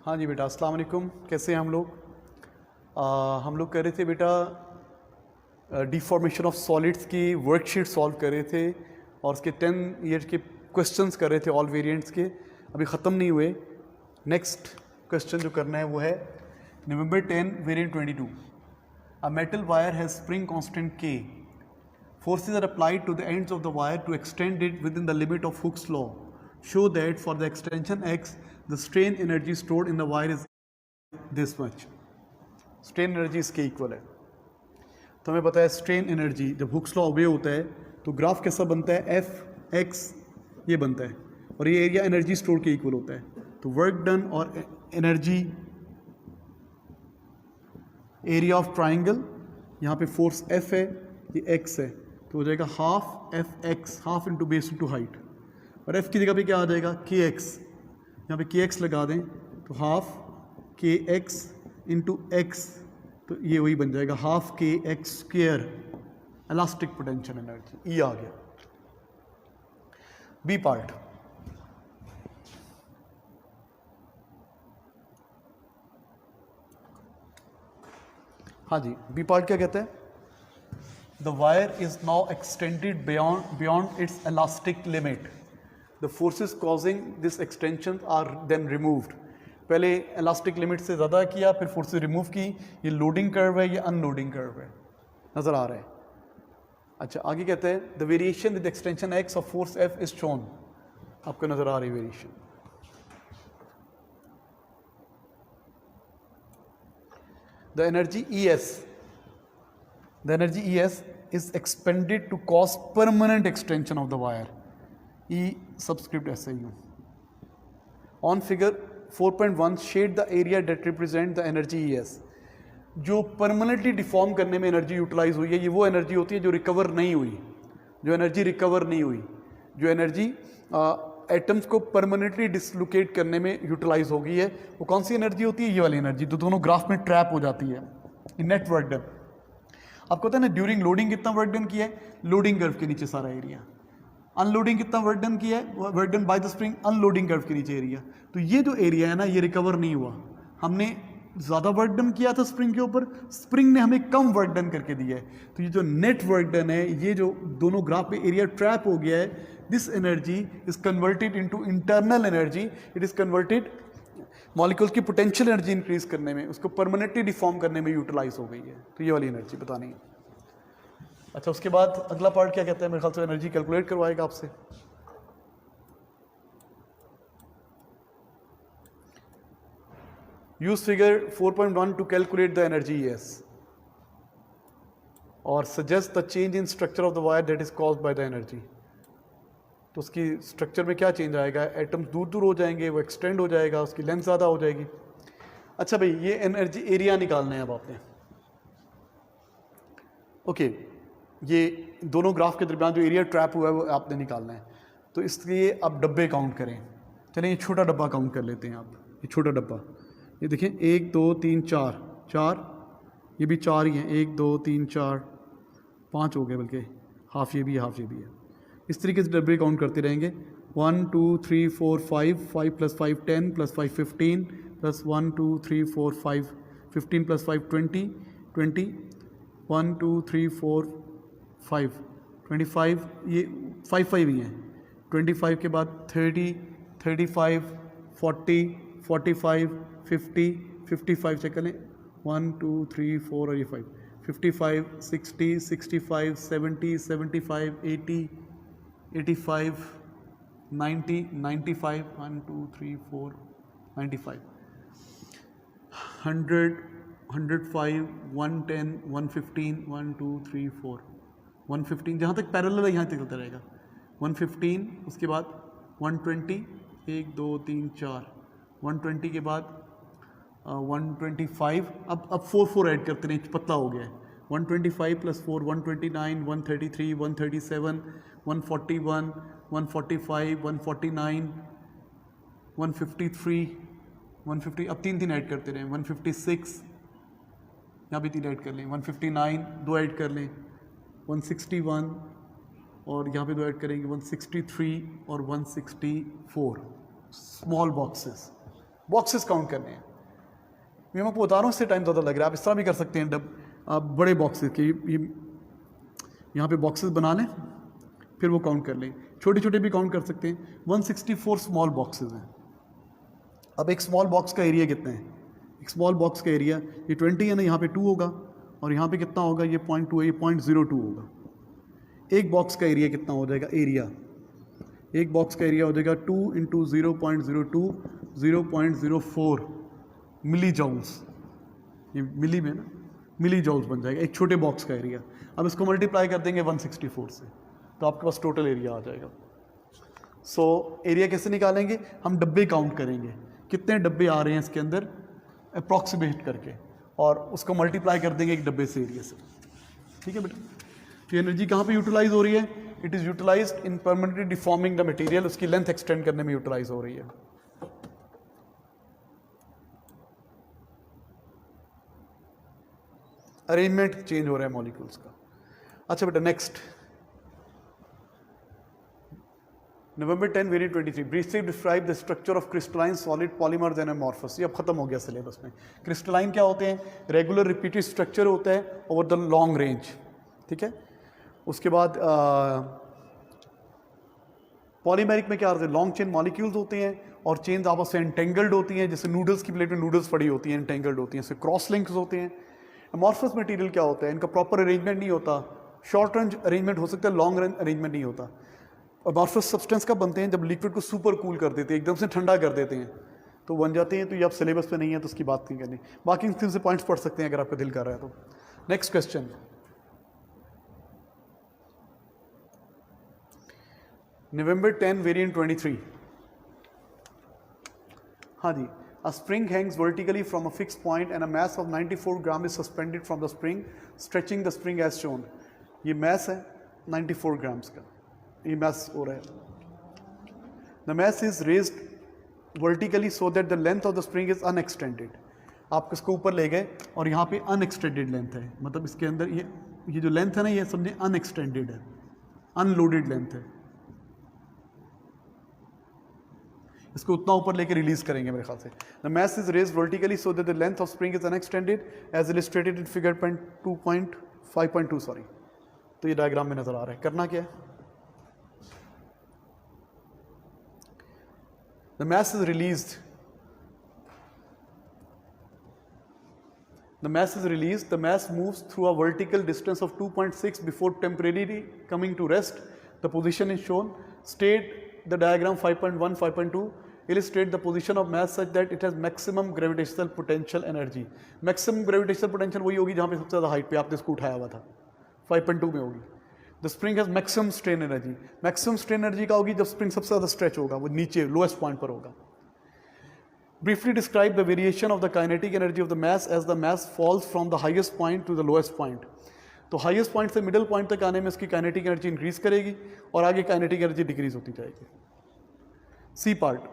हाँ जी बेटा, अस्सलाम वालेकुम। कैसे हैं हम लोग? हम लोग कर रहे थे बेटा डिफॉर्मेशन ऑफ सॉलिड्स की वर्कशीट सॉल्व कर रहे थे और उसके 10 ईयर के क्वेश्चंस कर रहे थे ऑल वेरिएंट्स के। अभी ख़त्म नहीं हुए। नेक्स्ट क्वेश्चन जो करना है वो है नवंबर 10 variant 22। A metal wire has spring constant K. Forces are applied to the ends of the wire to extend it within the limit of Hooke's law. Show that for the extension X, the strain energy stored in the wire is this much. Strain energy इसके equal है। तो हमें पता है strain energy जब Hooke's law ओबे होता है तो ग्राफ कैसा बनता है, एफ एक्स ये बनता है और ये एरिया एनर्जी स्टोर के इक्वल होता है। तो वर्क डन और एनर्जी एरिया ऑफ ट्राइंगल, यहाँ पे फोर्स एफ है, ये एक्स है, तो हो जाएगा half F x, half into base into height. और एफ की जगह पे क्या आ जाएगा, के एक्स, यहाँ पे के एक्स लगा दें तो हाफ के एक्स इंटू एक्स, तो ये वही बन जाएगा हाफ के x square elastic potential energy, E आ गया। बी पार्ट, हाँ जी बी पार्ट क्या कहता है, the wire is now extended beyond its elastic limit. The forces causing this extension are then removed. पहले elastic limit से ज़्यादा किया, फिर forces रिमूव की। ये लोडिंग कर्व है, ये अनलोडिंग कर्व है, नज़र आ रहा है। अच्छा आगे कहते हैं the variation with extension x of force F is shown. आपको नज़र आ रही variation. The energy ES is expended to cause permanent extension of the wire. E subscript SIU. On figure 4.1, shade the area that represent the energy ES. जो permanently deform करने में energy utilise हुई है, ये वो एनर्जी होती है जो रिकवर नहीं हुई, जो एनर्जी रिकवर नहीं हुई, जो एनर्जी एटम्स को परमानेंटली डिसलोकेट करने में यूटिलाइज हो गई है, वो कौन सी एनर्जी होती है, ये वाली एनर्जी, तो दोनों ग्राफ में ट्रैप हो जाती है। नेट वर्क डन आपको पता है ना, ड्यूरिंग लोडिंग कितना वर्क डन किया है, लोडिंग कर्व के नीचे सारा एरिया। अनलोडिंग कितना वर्क डन किया है, work done by the spring unloading curve के नीचे एरिया। तो ये जो एरिया है ना, ये रिकवर नहीं हुआ, हमने ज़्यादा वर्क डन किया था स्प्रिंग के ऊपर, स्प्रिंग ने हमें कम वर्क डन करके दिया है। तो ये जो नेट वर्क डन है, ये जो दोनों ग्राफ पे एरिया ट्रैप हो गया है, this energy is converted into internal energy, it is converted molecules की पोटेंशियल एनर्जी इंक्रीज करने में, उसको परमानेंटली डिफॉर्म करने में यूटिलाइज हो गई है। तो ये वाली एनर्जी बतानी है। अच्छा उसके बाद अगला पार्ट क्या कहता है, मेरे ख्याल से एनर्जी कैलकुलेट करवाएगा आपसे। Use figure 4.1 to calculate the energy ES और suggest the change in structure of the wire that is caused by the energy. तो उसकी स्ट्रक्चर में क्या चेंज आएगा, एटम्स दूर दूर हो जाएंगे, वो एक्सटेंड हो जाएगा, उसकी लेंथ ज़्यादा हो जाएगी। अच्छा भाई ये एनर्जी एरिया निकालना है अब आपने। ओके ये दोनों ग्राफ के दरमियान जो एरिया ट्रैप हुआ है वो आपने निकालना है। तो इसलिए आप डब्बे काउंट करें। चलें ये छोटा डब्बा काउंट कर लेते हैं आप, ये छोटा डब्बा, ये देखें 1 2 3 4 4, ये भी 4 ही हैं, 1 2 3 4 5 हो गए, बल्कि हाफ ये भी है, हाफ ये भी है। इस तरीके से डब्बे काउंट करते रहेंगे। 1 2 3 4 5 5 + 5 10 + 5 15 + 1 2 3 4 5 15 + 5 20 20 1 2 3 4 5 25, ये 5 5 ही हैं। 25 के बाद 30 35 40 45 50 55 से करें 1 2 3 4 और ये 5 55 60 65 70 75 80 85 90 95 1 2 3 4 95 100 105 110 115 1 2 3 4 115, जहाँ तक पैरेलल है यहाँ तक चलता रहेगा। 115 उसके बाद 120 1 2 3 4 120 के बाद 125, अब 4 4 ऐड करते रहे, पतला हो गया है। 125 + 4 129 133 137 141 145 149 153 150, अब 3 ऐड करते रहें। 156, यहाँ भी 3 ऐड कर लें। 159 2 ऐड कर लें। 161 और यहाँ पे 2 ऐड करेंगे 163 और 164 स्मॉल बॉक्सेस। बॉक्सेस काउंट करने हैं। मैं आपको बता रहा हूँ, इससे टाइम ज़्यादा लग रहा है। आप इस तरह भी कर सकते हैं, आप बड़े बॉक्सेस के ये यहाँ पे बॉक्सेस बना लें, फिर वो काउंट कर लें। छोटे छोटे भी काउंट कर सकते हैं। 164 स्मॉल बॉक्सेस हैं। अब एक स्मॉल बॉक्स का एरिया कितना है? एक स्मॉल बॉक्स का एरिया ये 20 है ना, यहाँ पे 2 होगा, और यहाँ पे कितना होगा? ये 0.2 है, ये 0.02 होगा। एक बॉक्स का एरिया कितना हो जाएगा? एरिया, एक बॉक्स का एरिया हो जाएगा 2 इंटू 0.02 0.04 मिली जॉल्स। ये मिली में ना, मिली जॉल्स बन जाएगा एक छोटे बॉक्स का एरिया। अब इसको मल्टीप्लाई कर देंगे 164 से, तो आपके पास टोटल एरिया आ जाएगा। सो एरिया कैसे निकालेंगे? हम डब्बे काउंट करेंगे, कितने डब्बे आ रहे हैं इसके अंदर अप्रॉक्सीमेट करके, और उसको मल्टीप्लाई कर देंगे एक डब्बे से, एरिया से। ठीक है बेटा? तो एनर्जी कहाँ पे यूटिलाइज हो रही है? It is utilized in permanently deforming the material, उसकी लेंथ एक्सटेंड करने में यूटिलाइज हो रही है। अरेंजमेंट चेंज हो रहा है मॉलिक्यूल्स का। अच्छा बेटा, next November 10 variant 23 briefly describe the structure of crystalline solid polymers and amorphous. ये अब खत्म हो गया सिलेबस में। क्रिस्टलाइन क्या होते हैं? रेगुलर रिपीटेड स्ट्रक्चर होता है ओवर द लॉन्ग रेंज। ठीक है? उसके बाद पॉलीमेरिक में क्या होता है? लॉन्ग चेन मॉलिक्यूल्स होते हैं और चेन्स आपस से एंटेंगल्ड होती हैं, जैसे नूडल्स की प्लेट में नूडल्स पड़ी होती हैं, एंटेंगल्ड होती हैं, क्रॉस लिंक्स होते हैं। एमॉर्फस मटेरियल क्या होता है? इनका प्रॉपर अरेंजमेंट नहीं होता। शॉर्ट रेंज अरेंजमेंट हो सकता है, लॉन्ग रेंज अरेंजमेंट नहीं होता। एमॉर्फस सब्सटेंस कब बनते हैं? जब लिक्विड को सुपर कूल कर देते हैं, एकदम से ठंडा कर देते हैं तो बन जाते हैं। तो ये आप सिलेबस पे नहीं है तो उसकी बात नहीं करनी। बाकी इन से पॉइंट्स पढ़ सकते हैं अगर आपका दिल कर रहा है तो। Next question, November 10 variant 23। हाँ जी, a spring hangs vertically from a fixed point and a mass of 94 gram is suspended from the spring, stretching the spring as shown। ये mass है 94 grams का, ये mass हो रहा है। The mass is raised vertically so that the length of the spring is unextended। आप इसको ऊपर ले गए और यहाँ पे अनएक्सटेंडेड लेंथ है, मतलब इसके अंदर ये जो लेंथ है ना, ये समझे अनएक्सटेंडेड है, अनलोडेड लेंथ है। इसको उतना ऊपर लेके रिलीज करेंगे मेरे ख्याल से। The mass is raised vertically so that the length of spring is unextended as illustrated in figure 5.2 sorry. तो ये डायग्राम में नजर आ रहा है। करना क्या है? The mass is released, the mass is released, the mass moves through a vertical distance of 2.6 before temporarily coming to rest. The position is shown. State the diagram 5.1, 5.2 illustrate the position of mass such that it has maximum gravitational potential energy। maximum gravitational potential वही होगी जहाँ पे सबसे ज़्यादा height पे आपने इसको उठाया हुआ था, 5.2 में होगी। The spring has maximum strain energy। maximum strain energy का होगी जब spring सबसे ज़्यादा stretch होगा, वो नीचे lowest point पर होगा। Briefly describe the variation of the kinetic energy of the mass as the mass falls from the highest point to the lowest point। तो highest point से middle point तक आने में इसकी kinetic energy increase करेगी और आगे kinetic energy decrease होती जाएगी। C part,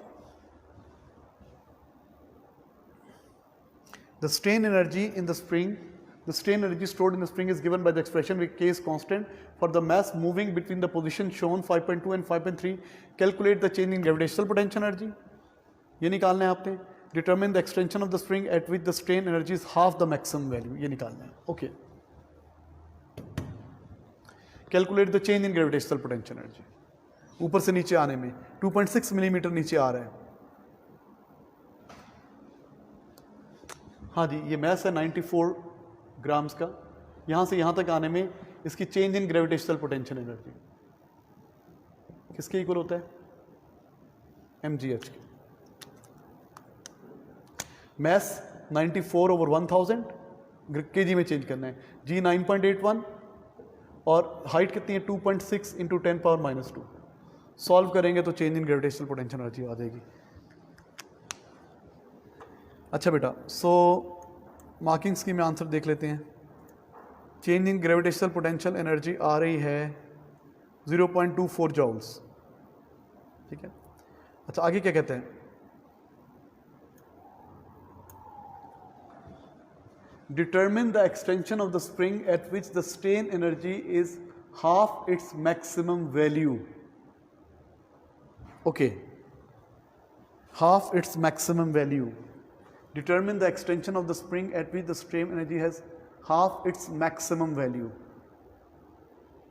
the strain energy in the spring, the strain energy stored in the spring is given by the expression with K is constant for the mass moving between the position shown 5.2 and 5.3। Calculate the change in gravitational potential energy। ये निकालना है आपने। Determine the extension of the spring at which the strain energy is half the maximum value, ये निकालना है। Okay, calculate the change in gravitational potential energy. ऊपर से नीचे आने में 2.6 मिलीमीटर नीचे आ रहा है। हाँ जी, ये मैस है 94 ग्राम्स का। यहाँ से यहाँ तक आने में इसकी change in gravitational potential energy किसके इक्वल होता है? mgh के। मैस 94 ओवर 1000 केजी में चेंज करना है। जी 9.81 और हाइट कितनी है? 2.6 इंटू 10⁻²। सॉल्व करेंगे तो change in gravitational potential energy आ जाएगी। अच्छा बेटा, सो मार्किंग्स की में आंसर देख लेते हैं। Change in gravitational potential energy आ रही है 0.24 जॉल्स। ठीक है। अच्छा, आगे क्या कहते हैं? Determine the extension of the spring at which the strain energy is half its maximum value। Okay, half its maximum value. Determine the extension of the spring at which the strain energy has half its maximum value.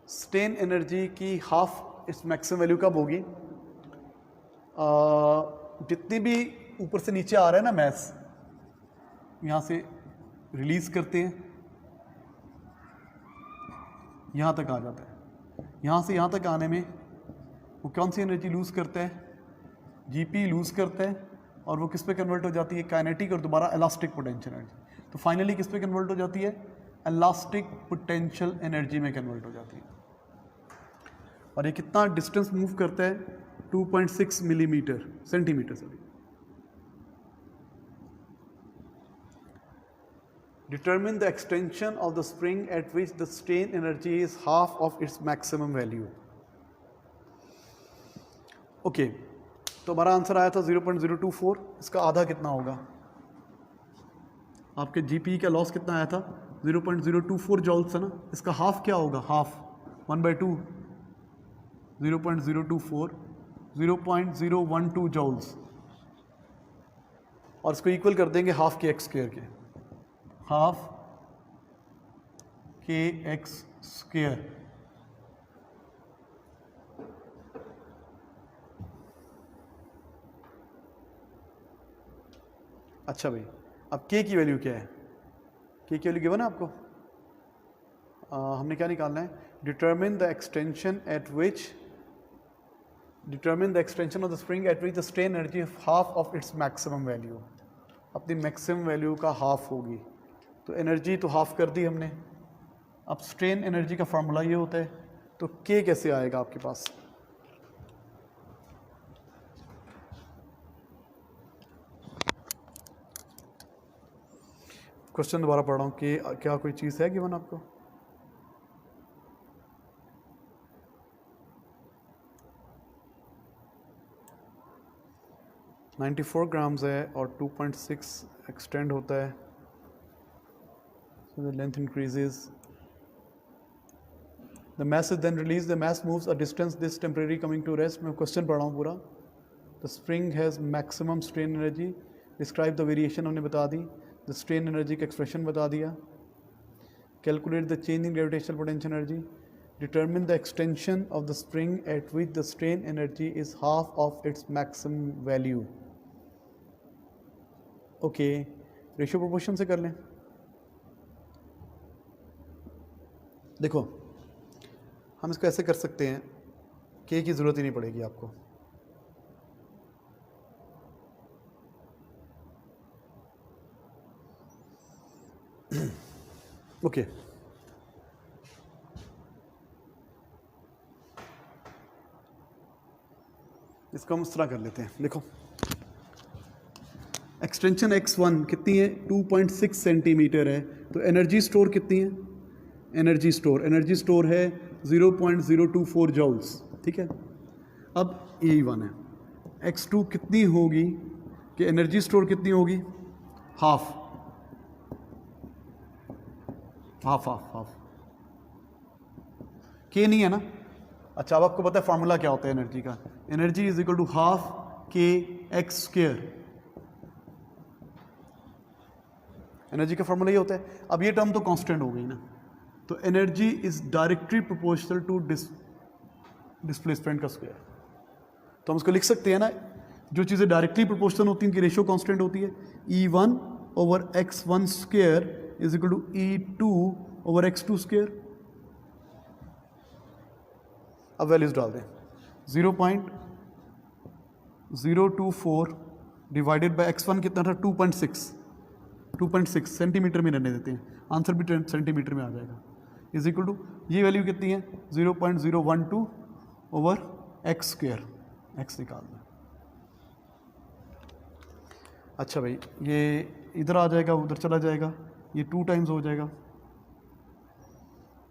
Strain energy की half इस maximum value कब होगी? जितनी भी ऊपर से नीचे आ रहा है ना मैस, यहाँ से रिलीज करते हैं, यहाँ तक आ जाता है। यहाँ से यहाँ तक आने में वो कौन सी एनर्जी लूज़ करता है? जीपी लूज़ करता है, और वो किस पे कन्वर्ट हो जाती है? काइनेटिक और दोबारा इलास्टिक पोटेंशियल एनर्जी। तो फाइनली किस पे कन्वर्ट हो जाती है? इलास्टिक पोटेंशियल एनर्जी में कन्वर्ट हो जाती है। और ये कितना डिस्टेंस मूव करता है? 2.6 centimetre sorry. Determine the extension of the spring at which the strain energy is half of its maximum value. Okay, तो हमारा आंसर आया था 0.024। इसका आधा कितना होगा? आपके जीपी का लॉस कितना आया था? 0.024 जॉल्स है ना। इसका हाफ क्या होगा? हाफ 1/2 0.024 0.012 जॉल्स, और इसको इक्वल कर देंगे हाफ के एक्स स्क्वायर के, हाफ के एक्स स्क्वायर। अच्छा भाई, अब के की वैल्यू क्या है? के की वैल्यू गिवन है आपको। हमने क्या निकालना है? Determine the extension eight which determine the extension of the spring at which the strain energy is half of its maximum value. अपनी मैक्सिमम वैल्यू का हाफ होगी, तो एनर्जी तो हाफ कर दी हमने। अब स्ट्रेन एनर्जी का फार्मूला ये होता है, तो के कैसे आएगा आपके पास? क्वेश्चन दोबारा पढ़ रहा हूँ कि क्या कोई चीज़ है गिवन आपको? $94 ग्राम्स है और 2.6 एक्सटेंड होता है, so the length increases. The mass is then released. The mass moves a distance. This temporary coming to rest. मैं क्वेश्चन पढ़ रहा हूँ पूरा। The spring has maximum strain energy. Describe the variation हमने बता दी। The strain energy का expression बता दिया। Calculate the change in gravitational potential energy. Determine the extension of the spring at which the strain energy is half of its maximum value. Okay, ratio proportion से कर लें। देखो, हम इसको ऐसे कर सकते हैं, के की ज़रूरत ही नहीं पड़ेगी आपको। ओके, इसको हम इस तरह कर लेते हैं। देखो, एक्सटेंशन x1 कितनी है? 2.6 सेंटीमीटर है, तो एनर्जी स्टोर कितनी है? एनर्जी स्टोर है 0.024 जॉल्स, ठीक है। अब E1 है, x2 कितनी होगी कि एनर्जी स्टोर कितनी होगी? हाफ के नहीं है ना। अच्छा, अब आपको पता है फार्मूला क्या होता है एनर्जी का? Energy is equal to half के एक्स स्क्वायर। एनर्जी का फॉर्मूला ये होता है। अब ये टर्म तो कांस्टेंट हो गई ना, तो energy is directly proportional to displacement का स्क्वायर। तो हम उसको लिख सकते हैं ना, जो चीज़ें डायरेक्टली प्रोपोर्शनल होती हैं उनकी रेशियो कांस्टेंट होती है। E1 over x1 square is equal to E2 over x2 square. अब वैल्यूज डाल दें। 0.024 डिवाइडेड बाय x1 कितना था? 2.6 सेंटीमीटर में रहने देते हैं, आंसर भी सेंटीमीटर में आ जाएगा। इज इक्वल टू ये वैल्यू कितनी है? 0.012 ओवर एक्स स्क्वायर, एक्स निकालना। अच्छा भाई, ये इधर आ जाएगा, उधर चला जाएगा, ये 2 टाइम्स हो जाएगा,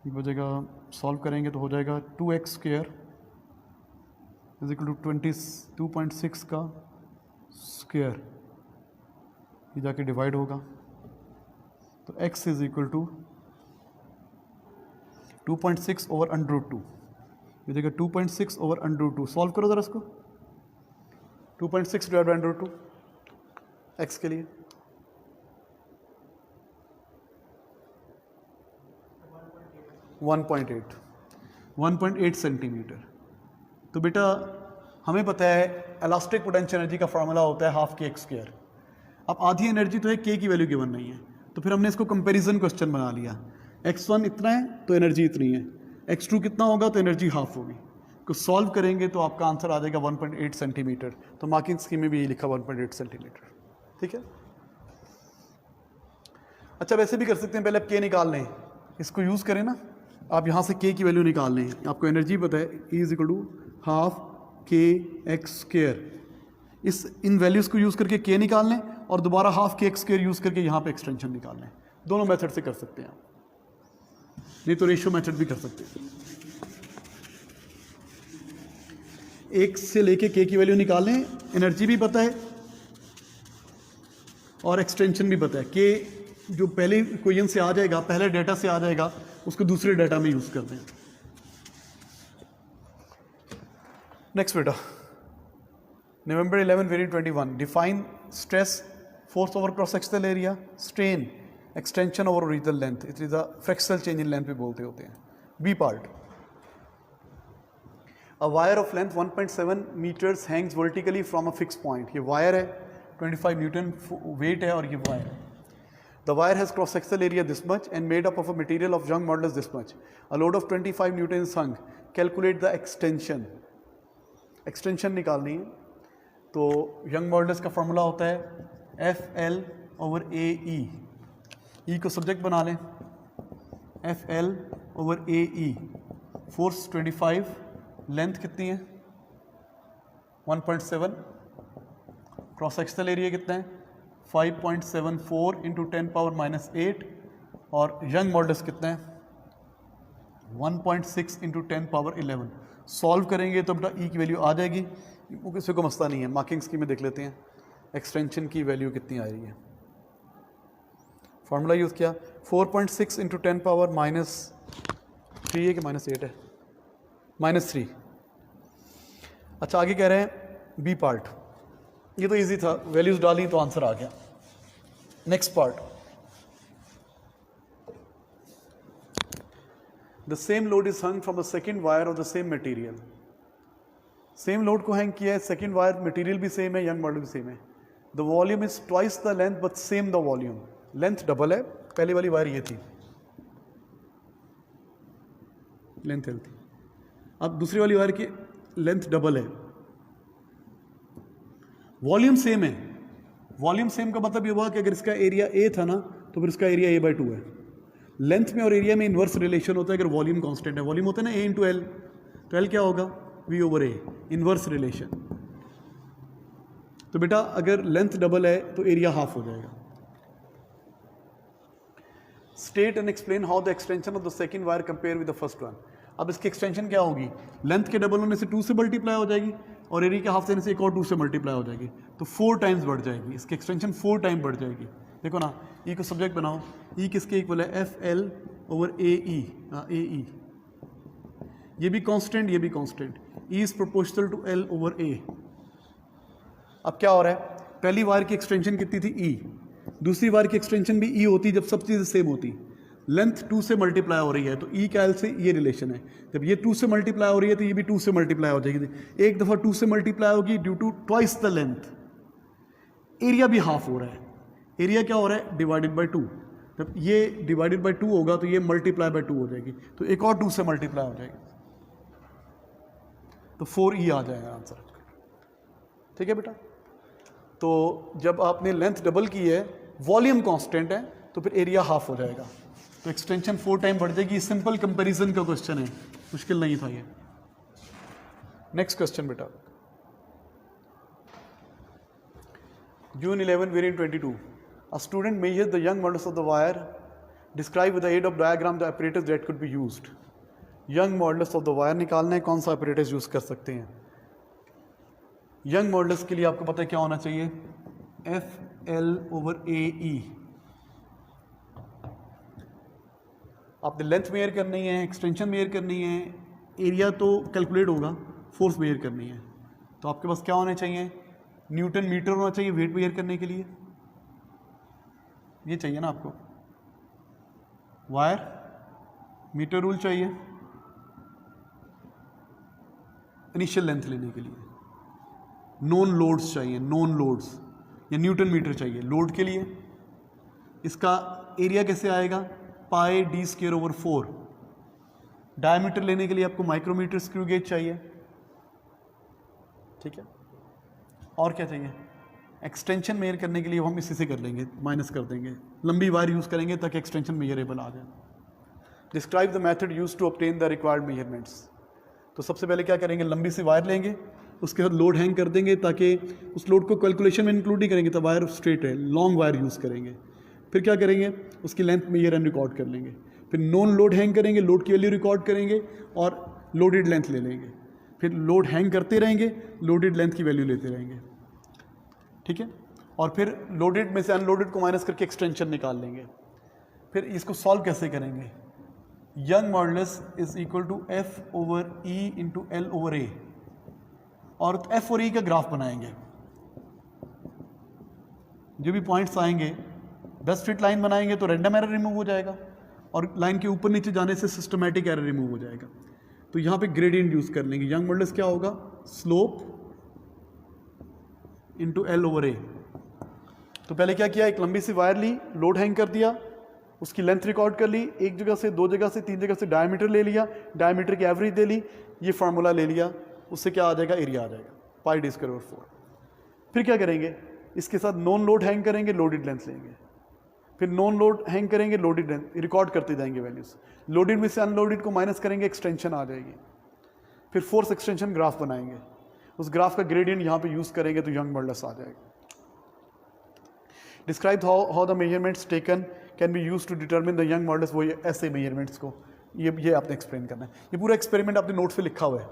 ये हो जाएगा, सॉल्व करेंगे तो हो जाएगा 2x square is equal to 22.6 का स्क्वायर, ये जाके डिवाइड होगा, तो x is equal to 2.6 over under root 2, ये जगह 2.6 ओवर अंडर रूट 2। सॉल्व करो ज़रा इसको, 2.6 डिवाइड बाई √2 एक्स के लिए 1.8 सेंटीमीटर। तो बेटा हमें पता है इलास्टिक पोटेंशियल एनर्जी का फार्मूला होता है हाफ के एक्स स्क्वायर। अब आधी एनर्जी तो है, के की वैल्यू गिवन नहीं है, तो फिर हमने इसको कंपैरिजन क्वेश्चन बना लिया। x1 इतना है तो एनर्जी इतनी है, x2 कितना होगा तो एनर्जी हाफ होगी। को सॉल्व करेंगे तो आपका आंसर आ जाएगा 1.8 सेंटीमीटर। तो मार्किंग स्कीम में भी यही लिखा 1.8 सेंटीमीटर, ठीक है। अच्छा वैसे भी कर सकते हैं, पहले आप के निकाल लें, इसको यूज़ करें ना, आप यहाँ से के की वैल्यू निकाल लें। आपको एनर्जी पता है E is equal to half के एक्स स्क्वायर। इन वैल्यूज़ को यूज़ करके के निकाल लें और दोबारा हाफ के एक्स स्क्वायर यूज़ करके यहाँ पे एक्सटेंशन निकाल लें। दोनों मेथड से कर सकते हैं आप, नहीं तो रेशियो मेथड भी कर सकते हैं। एक से लेके के की वैल्यू निकाल लें, एनर्जी भी पता है और एक्सटेंशन भी पता है। के जो पहले क्वेश्चन से आ जाएगा, पहले डेटा से आ जाएगा, उसको दूसरे डेटा में यूज़ कर दें। नेक्स्ट बेटा, November 11 variant 21, define stress, force over cross sectional area, strain, extension over original length. It is a fractional change in length भी बोलते होते हैं। B part, a wire of length 1.7 meters hangs vertically from a fixed point. ये wire है, 25 Newton weight है और ये wire है। The wire has cross sectional area this much and made up of a material of Young modulus this much. A load of 25 Newton is hung. Calculate the extension. Extension निकालनी है, तो young modulus का formula होता है FL/AE। E को subject बना लें, FL/AE। Force 25, length कितनी है 1.7, क्रॉस सेक्शनल एरिया कितना है 5.74 इंटू 10 पावर -8 और यंग मॉडुलस कितना है 1.6 इंटू 10 पावर 11। सॉल्व करेंगे तो बेटा ई की वैल्यू आ जाएगी, वो किसी को मसला नहीं है। मार्किंग स्कीम में देख लेते हैं एक्सटेंशन की वैल्यू कितनी आ रही है। फार्मूला यूज़ किया 4.6 इंटू 10 पावर -3 है कि -8 है, -3। अच्छा आगे कह रहे हैं बी पार्ट, ये तो इजी था, वैल्यूज डाली तो आंसर आ गया। Next part, the same load is hung from the second wire of the same material. Same load को हैंग किया है, सेकेंड वायर मटेरियल भी सेम है, यंग मॉडल भी सेम है। The volume is twice the length but same the volume. Length double है, पहली वाली वायर ये थी, लेंथ एल थी, अब दूसरी वाली वायर की लेंथ डबल है, वॉल्यूम सेम है। वॉल्यूम सेम का मतलब ये हुआ कि अगर इसका एरिया ए था ना तो फिर इसका एरिया A/2 है। लेंथ में और एरिया में इन्वर्स रिलेशन होता है अगर वॉल्यूम कांस्टेंट है। वॉल्यूम होता है ना A इंटू एल, तो एल क्या होगा V/A, इन्वर्स रिलेशन। तो बेटा अगर लेंथ डबल है तो एरिया हाफ हो जाएगा। State and explain how the extension of the second wire compare with the first one. अब इसकी एक्सटेंशन क्या होगी, लेंथ के डबल होने से 2 से मल्टीप्लाई हो जाएगी और एरिया के हाफ देने से एक और 2 से मल्टीप्लाई हो जाएगी, तो 4 टाइम्स बढ़ जाएगी। इसकी एक्सटेंशन 4 टाइम बढ़ जाएगी। देखो ना, ई को सब्जेक्ट बनाओ, ई किसके इक्वल है FL/AE। AE ये भी कांस्टेंट, ये भी constant. E is proportional to L/A। अब क्या हो रहा है, पहली वायर की एक्सटेंशन कितनी थी E, दूसरी वायर की एक्सटेंशन भी E होती जब सब चीज़ें सेम होती। लेंथ 2 से मल्टीप्लाई हो रही है तो E का L से ये रिलेशन है। जब ये 2 से मल्टीप्लाई हो रही है तो ये भी 2 से मल्टीप्लाई हो जाएगी। एक दफ़ा 2 से मल्टीप्लाई होगी due to twice the length. Area भी हाफ हो रहा है, एरिया क्या हो रहा है डिवाइडेड बाई 2। जब ये डिवाइडेड बाई 2 होगा तो ये मल्टीप्लाई बाई 2 हो जाएगी, तो एक और 2 से मल्टीप्लाई हो जाएगी, तो 4E आ जाएगा आंसर। ठीक है बेटा, तो जब आपने लेंथ डबल की है, वॉल्यूम कांस्टेंट है, तो फिर एरिया हाफ हो जाएगा, तो एक्सटेंशन 4 टाइम बढ़ जाएगी। सिंपल कंपैरिजन का क्वेश्चन है, मुश्किल नहीं था ये। नेक्स्ट क्वेश्चन बेटा, June 11 variant 22, a student measures the young modulus of the wire, describe with the aid of diagram the apparatus that could be used। Young modulus of the wire निकालना है, कौन सा apparatus यूज कर सकते हैं। Young modulus के लिए आपको पता है क्या होना चाहिए, FL/AE। आपने लेंथ मेयर करनी है, एक्सटेंशन मेयर करनी है, एरिया तो कैलकुलेट होगा, फोर्स मेयर करनी है, तो आपके पास क्या होने चाहिए न्यूटन मीटर होना चाहिए वेट मेजर करने के लिए, ये चाहिए ना आपको। वायर मीटर रूल चाहिए इनिशियल लेंथ लेने के लिए। नोन लोड्स चाहिए, नोन लोड्स या न्यूटन मीटर चाहिए लोड के लिए। इसका एरिया कैसे आएगा, पाई डी स्क्वायर ओवर 4। डायमीटर लेने के लिए आपको माइक्रोमीटर स्क्रू गेज चाहिए, ठीक है। और क्या चाहिए, एक्सटेंशन मेजर करने के लिए हम इसी से कर लेंगे, माइनस कर देंगे, लंबी वायर यूज़ करेंगे ताकि एक्सटेंशन मेजरेबल आ जाए। Describe the method use to obtain the required measurements. तो सबसे पहले क्या करेंगे, लंबी सी वायर लेंगे, उसके साथ लोड हैंग कर देंगे ताकि उस लोड को कैलकुलेशन में इंक्लूड नहीं करेंगे तो वायर स्ट्रेट है, लॉन्ग वायर यूज़ करेंगे। फिर क्या करेंगे, उसकी लेंथ मेजर एंड रिकॉर्ड कर लेंगे। फिर नॉन लोड हैंग करेंगे, लोड की वैल्यू रिकॉर्ड करेंगे और लोडेड लेंथ ले लेंगे। फिर लोड हैंग करते रहेंगे, लोडेड लेंथ की वैल्यू लेते रहेंगे, ठीक है। और फिर लोडेड में से अनलोडेड को माइनस करके एक्सटेंशन निकाल लेंगे। फिर इसको सॉल्व कैसे करेंगे, Young modulus is equal to F over E into L over A, और एफ और ई का ग्राफ बनाएंगे। जो भी पॉइंट्स आएंगे 10 फीट लाइन बनाएंगे तो रैंडम एरर रिमूव हो जाएगा, और लाइन के ऊपर नीचे जाने से सिस्टमैटिक एरर रिमूव हो जाएगा। तो यहाँ पे ग्रेडियंट यूज कर लेंगे। यंग मॉडुलस क्या होगा, स्लोप इंटू एल ओवर ए। तो पहले क्या किया, एक लंबी सी वायर ली, लोड हैंग कर दिया, उसकी लेंथ रिकॉर्ड कर ली, एक जगह से, दो जगह से, तीन जगह से डायमीटर ले लिया, डायमीटर की एवरेज ले ली, ये फार्मूला ले लिया, उससे क्या आ जाएगा, एरिया आ जाएगा, पाई डी स्क्वायर ओवर 4। फिर क्या करेंगे, इसके साथ नॉन लोड हैंग करेंगे, लोडेड लेंथ लेंगे। फिर नॉन लोड हैंग करेंगे, लोडेड लेंथ रिकॉर्ड करते जाएंगे वैल्यूज। लोडेड में से अनलोडेड को माइनस करेंगे, एक्सटेंशन आ जाएगी। फिर फोर्स एक्सटेंशन ग्राफ बनाएंगे, उस ग्राफ का ग्रेडियंट यहाँ पे यूज करेंगे तो यंग मॉडुलस आ जाएगा। Describe how the measurements taken can be use to determine the Young modulus. वो ऐसे मेजरमेंट्स को ये आपने एक्सप्लेन करना है। ये पूरा एक्सपेरिमेंट आपने नोट्स पे लिखा हुआ है।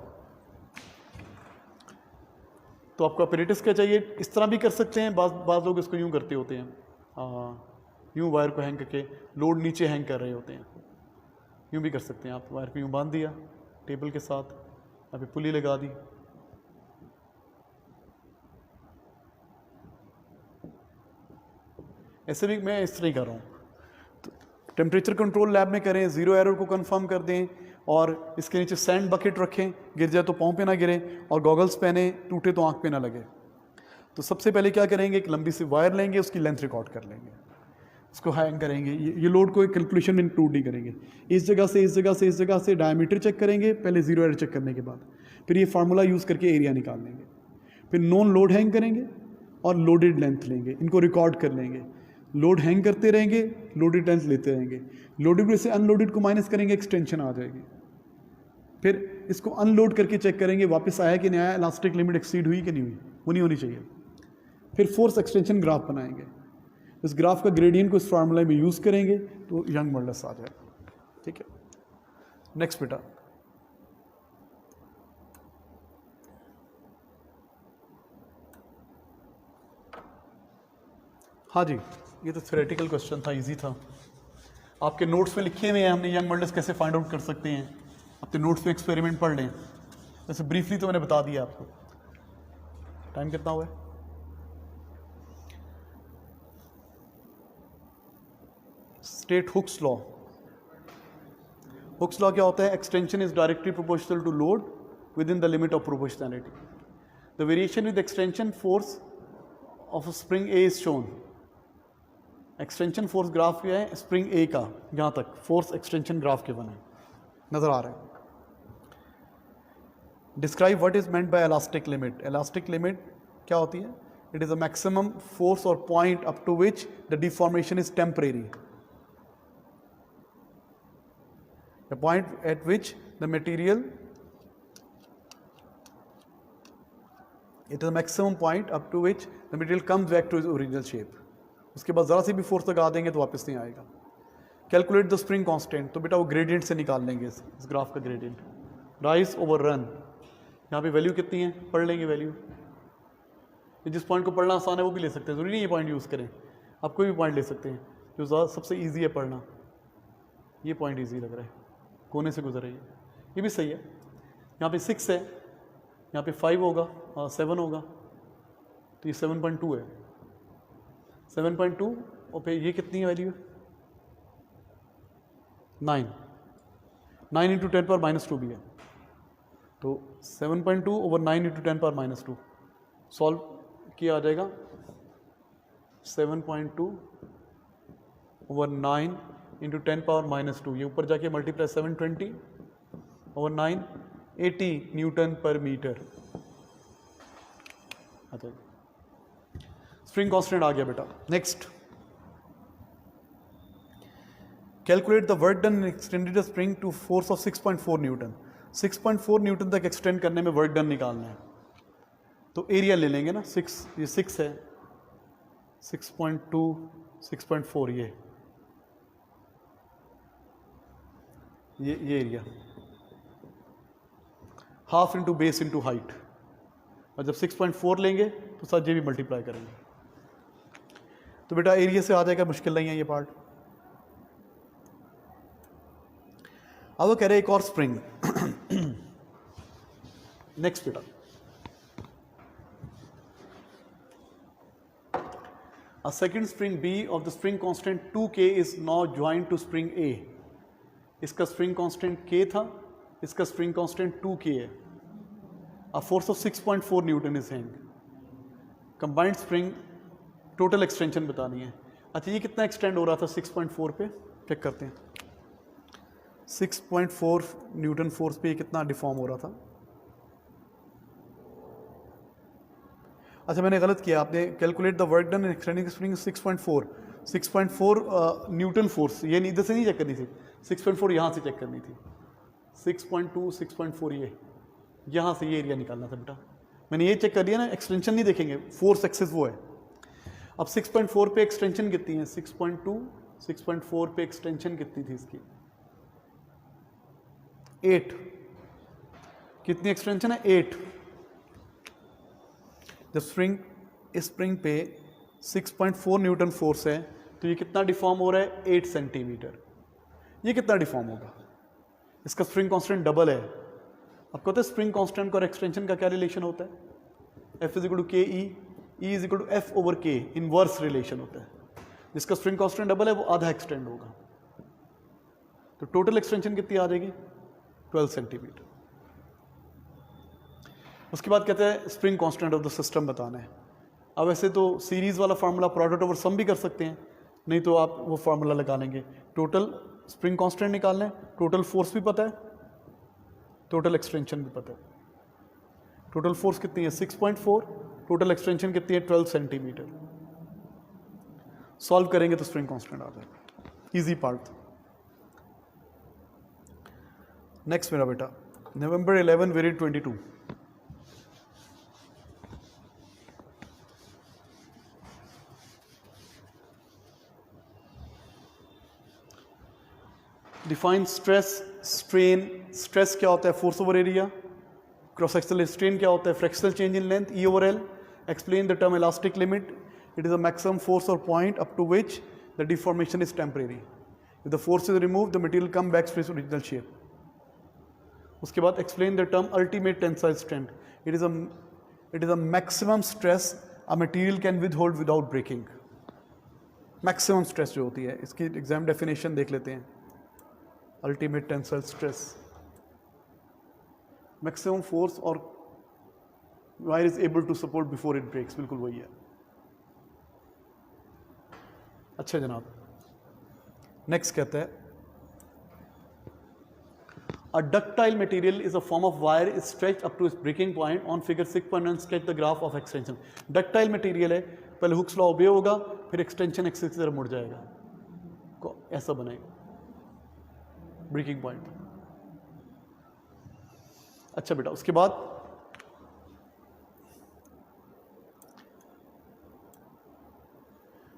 तो आपको अपरेटस क्या चाहिए, इस तरह भी कर सकते हैं, बाज़ लोग इसको यूँ करते होते हैं, यूँ वायर को हैंग करके लोड नीचे हैंग कर रहे होते हैं। यूँ भी कर सकते हैं आप, वायर को यूँ बांध दिया टेबल के साथ, अभी पुली लगा दी, ऐसे भी मैं इस तरह ही कर रहा हूँ। तो टेम्परेचर कंट्रोल लैब में करें, ज़ीरो एरर को कंफर्म कर दें, और इसके नीचे सैंड बकेट रखें, गिर जाए तो पाँव पे ना गिरे, और गॉगल्स पहने, टूटे तो आँख पे ना लगे। तो सबसे पहले क्या करेंगे, एक लंबी सी वायर लेंगे, उसकी लेंथ रिकॉर्ड कर लेंगे, उसको हैंग करेंगे। ये लोड को एक कैलकुलेशन में इंक्लूड नहीं करेंगे। इस जगह से, इस जगह से, इस जगह से डायमीटर चेक करेंगे पहले, ज़ीरो एरर चेक करने के बाद। फिर ये फार्मूला यूज़ करके एरिया निकाल लेंगे। फिर नॉन लोड हैंग करेंगे और लोडेड लेंथ लेंगे, इनको रिकॉर्ड कर लेंगे। लोड हैंग करते रहेंगे, लोडेड लेंथ लेते रहेंगे। लोडेड में से अनलोडेड को माइनस करेंगे, एक्सटेंशन आ जाएगी। फिर इसको अनलोड करके चेक करेंगे वापस आया कि नहीं आया, इलास्टिक लिमिट एक्सीड हुई कि नहीं हुई, वो नहीं होनी चाहिए। फिर फोर्स एक्सटेंशन ग्राफ बनाएंगे, इस ग्राफ का ग्रेडियंट को इस फार्मूला में यूज़ करेंगे तो यंग मॉडुलस आ जाएगा, ठीक है। नेक्स्ट बेटा, हाँ जी, ये तो थ्योरेटिकल क्वेश्चन था, इजी था। आपके नोट्स में लिखे हुए हैं, हमने यंग मॉडुलस कैसे फाइंड आउट कर सकते हैं। अपने नोट्स में एक्सपेरिमेंट पढ़ लें। वैसे ब्रीफली तो मैंने बता दिया आपको। टाइम कितना हुआ है? State Hooke's law. Hooke's law क्या होता है? Extension is directly proportional to load within the limit of proportionality. The variation with extension force of spring A is shown. Extension force graph क्या है? Spring ए का, यहाँ तक force extension graph के बना है, नजर आ रहा है। Describe what is meant by elastic limit. Elastic limit क्या होती है? It is a maximum force और point up to which the deformation is temporary. The point at which the material, it is maximum point up to which the material comes back to is original shape. उसके बाद ज़रा सी भी force लगा देंगे तो वापस नहीं आएगा। Calculate the spring constant. तो बेटा वो ग्रेडियंट से निकाल लेंगे, इस ग्राफ का ग्रेडियंट। राइज ओवर रन, यहाँ पे वैल्यू कितनी है? पढ़ लेंगे वैल्यू। जिस पॉइंट को पढ़ना आसान है वो भी ले सकते हैं, जरूरी नहीं ये पॉइंट यूज़ करें, आप कोई भी पॉइंट ले सकते हैं जो ज़्यादा सबसे ईजी है पढ़ना। ये पॉइंट ईजी लग रहा है, कोने से गुजर रही है, ये भी सही है। यहाँ पे 6 है, यहाँ पे 5 होगा और 7 होगा, तो ये 7.2 है, 7.2 और फिर ये कितनी है वैल्यू? 9, 9 इंटू 10 पावर माइनस 2 भी है, तो 7.2 over 9 into 10 power minus 2 solve किया आ जाएगा 7.2 ओवर 9 इंटू 10 पावर माइनस 2, ये ऊपर जाके multiply 720 over 9, 80 newton per metre आ जाएगा। स्प्रिंग कांस्टेंट आ गया बेटा। Next, calculate the work done in extended spring to force of 6.4 newton. 6.4 newton तक एक्सटेंड करने में वर्क डन निकालना है, तो एरिया ले लेंगे ना, 6, ये 6 है, 6.2 6.4 ये area, half into base into height, और जब 6.4 लेंगे तो साथ ये भी मल्टीप्लाई करेंगे, तो बेटा एरिया से आ जाएगा, मुश्किल नहीं है ये पार्ट। अब वो कह रहे एक और स्प्रिंग। नेक्स्ट बेटा, a second spring B of the spring constant 2K is now joined to spring A। इसका स्प्रिंग कांस्टेंट K था, इसका स्प्रिंग कांस्टेंट 2K है। A force of 6.4 Newton is hang. Combined spring total extension बतानी है। अच्छा, ये कितना extend हो रहा था 6.4 पे, चेक करते हैं। 6.4 न्यूटन फोर्स पे कितना डिफॉर्म हो रहा था। अच्छा, मैंने गलत किया, आपने calculate the work done in extending spring 6.4 newton force, ये इधर से नहीं चेक करनी थी, 6.4 यहाँ से चेक करनी थी। 6.2 6.4 ये यहाँ से ये एरिया निकालना था बेटा, मैंने ये चेक कर लिया ना, एक्सटेंशन नहीं देखेंगे, फोर्स एक्सेस वो है। अब 6.4 पे एक्सटेंशन कितनी है, 6.2 6.4 पे एक्सटेंशन कितनी थी इसकी, 8। कितनी एक्सटेंशन है, 8। जब स्प्रिंग पे 6.4 न्यूटन फोर्स है तो ये कितना डिफॉर्म हो रहा है, 8 सेंटीमीटर। ये कितना डिफॉर्म होगा, इसका स्प्रिंग कांस्टेंट डबल है। आपको पता है स्प्रिंग कांस्टेंट और एक्सटेंशन का क्या रिलेशन होता है, F is equal to k e is equal to F over k, inverse relation होता है। जिसका स्प्रिंग कांस्टेंट डबल है वो आधा एक्सटेंड होगा, तो टोटल एक्सटेंशन कितनी आ जाएगी, 12 सेंटीमीटर। उसके बाद कहते हैं spring constant of the system बताना है। अब ऐसे तो सीरीज वाला फार्मूला प्रोडक्ट ओवर सम भी कर सकते हैं, नहीं तो आप वो फार्मूला लगा लेंगे। टोटल स्प्रिंग कांस्टेंट निकालना है, टोटल फोर्स भी पता है, टोटल एक्सटेंशन भी पता है। टोटल फोर्स कितनी है 6.4, टोटल एक्सटेंशन कितनी है 12 सेंटीमीटर। सॉल्व करेंगे तो स्प्रिंग कांस्टेंट आ जाएगा, इजी पार्ट। नेक्स्ट मेरा बेटा, नवंबर 11 variant 22। Define stress strain. Stress क्या होता है, force over area. Cross sectional strain क्या होता है, fractional change in length, E over L. Explain the term elastic limit. It is a maximum force और point up to which the deformation is temporary. If the force is remove the material come back to its original shape. उसके बाद explain the term ultimate tensile strength. It is a maximum stress a material can with hold without breaking. Maximum stress जो होती है, इसकी exam definition देख लेते हैं। Ultimate tensile stress, maximum force और wire is able to support before it breaks, बिल्कुल वही है। अच्छा जनाब, नेक्स्ट कहता है a ductile material is a form of wire is stretched up to its breaking point on figure 6.1 sketch the graph of extension। ductile material है, पहले Hooke's law ओबे होगा, फिर एक्सटेंशन एक्सिस की तरफ मुड़ जाएगा, को ऐसा बनेगा ब्रेकिंग पॉइंट। अच्छा बेटा, उसके बाद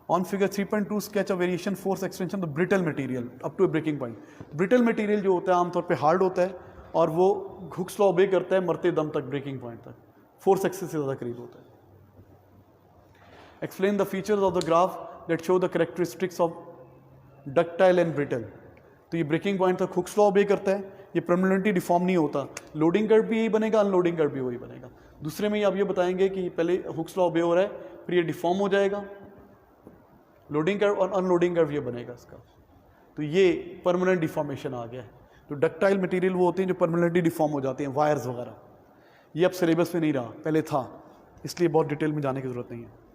on figure 3.2 sketch a variation force extension the brittle material up to a breaking point. Brittle material जो होता है आमतौर पे हार्ड होता है और वो हुक्स लॉ ओबे करता है मरते दम तक, ब्रेकिंग पॉइंट तक, फोर्स एक्सिस से ज़्यादा करीब होता है। Explain the features of the graph that show the characteristics of ductile and brittle. तो ये ब्रेकिंग पॉइंट तक हुक्स लॉ ओबे करता है, ये परमानेंटली डिफॉर्म नहीं होता। लोडिंग कर्व भी यही बनेगा, अनलोडिंग कर्व भी वही बनेगा। दूसरे में ही आप ये बताएंगे कि पहले हुक्स लॉ ओबे हो रहा है, फिर ये डिफॉर्म हो जाएगा, लोडिंग कर्व और अनलोडिंग कर्व ये बनेगा इसका। तो ये परमानेंट डिफॉर्मेशन आ गया है। तो डक्टाइल मटेरियल वो होते हैं जो परमानेंटली डिफॉर्म हो जाते हैं, वायर्स वगैरह। ये अब सिलेबस में नहीं रहा, पहले था, इसलिए बहुत डिटेल में जाने की जरूरत नहीं है।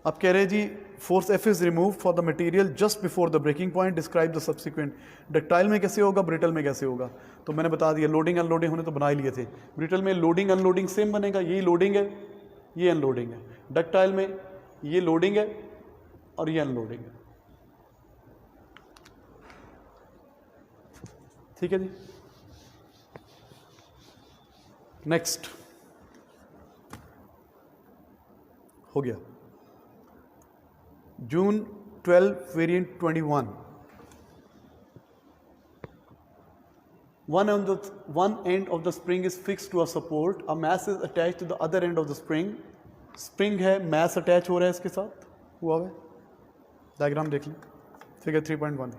अब कह रहे हैं जी force F is remove for the material just before the breaking point, describe the subsequent. Ductile में कैसे होगा, ब्रिटल में कैसे होगा? तो मैंने बता दिया, लोडिंग अनलोडिंग होने तो बना ही लिए थे। ब्रिटल में लोडिंग अनलोडिंग सेम बनेगा, यही लोडिंग है, ये अनलोडिंग है। डक्टाइल में ये लोडिंग है और ये अनलोडिंग है। ठीक है जी। नेक्स्ट हो गया June 12 variant 21. One end of the spring is fixed to a support. A mass is attached to the other end of the spring. Spring है, mass attach हो रहा है इसके साथ, हुआ है। डायग्राम देख लें, figure 3.1.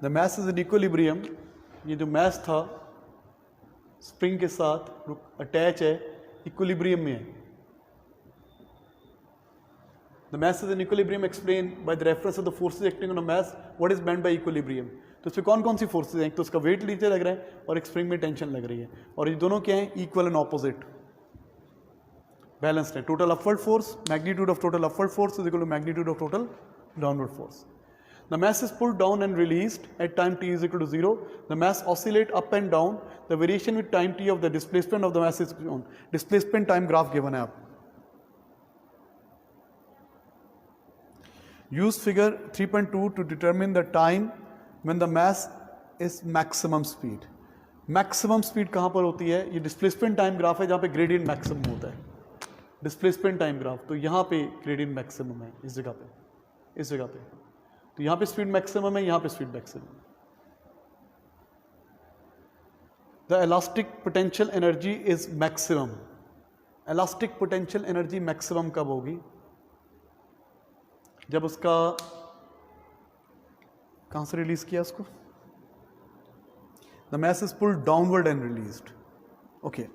The mass is in equilibrium. ये जो mass था spring के साथ अटैच है, इक्विलिब्रियम में है। The mass is in equilibrium explained by the reference of the forces acting on a mass. What is meant by equilibrium? तो इसमें कौन कौन सी फोर्सेज हैं? एक तो उसका वेट नीचे लग रहा है और एक स्प्रिंग में टेंशन लग रही है, और ये दोनों क्या हैं? इक्वल एंड ऑपोजिट, बैलेंस्ड है। Total upward force, magnitude of total upward force is equal to magnitude of total downward force. The mass is pulled down and released at time t is equal to 0. The mass oscillate up and down. The variation with time t of the displacement of the mass is shown. Displacement time graph given है आप। Use figure 3.2 to determine the time when the mass is maximum speed. Maximum speed कहाँ पर होती है? ये displacement time graph है जहाँ पे gradient maximum होता है। Displacement time graph, तो यहाँ पे gradient maximum है, इस जगह पे, इस जगह पे। तो यहाँ पे speed maximum है, यहाँ पे speed maximum है। The elastic potential energy is maximum. Elastic potential energy maximum कब होगी? जब उसका कहां से रिलीज किया उसको? The mass is pulled downward and released. Okay,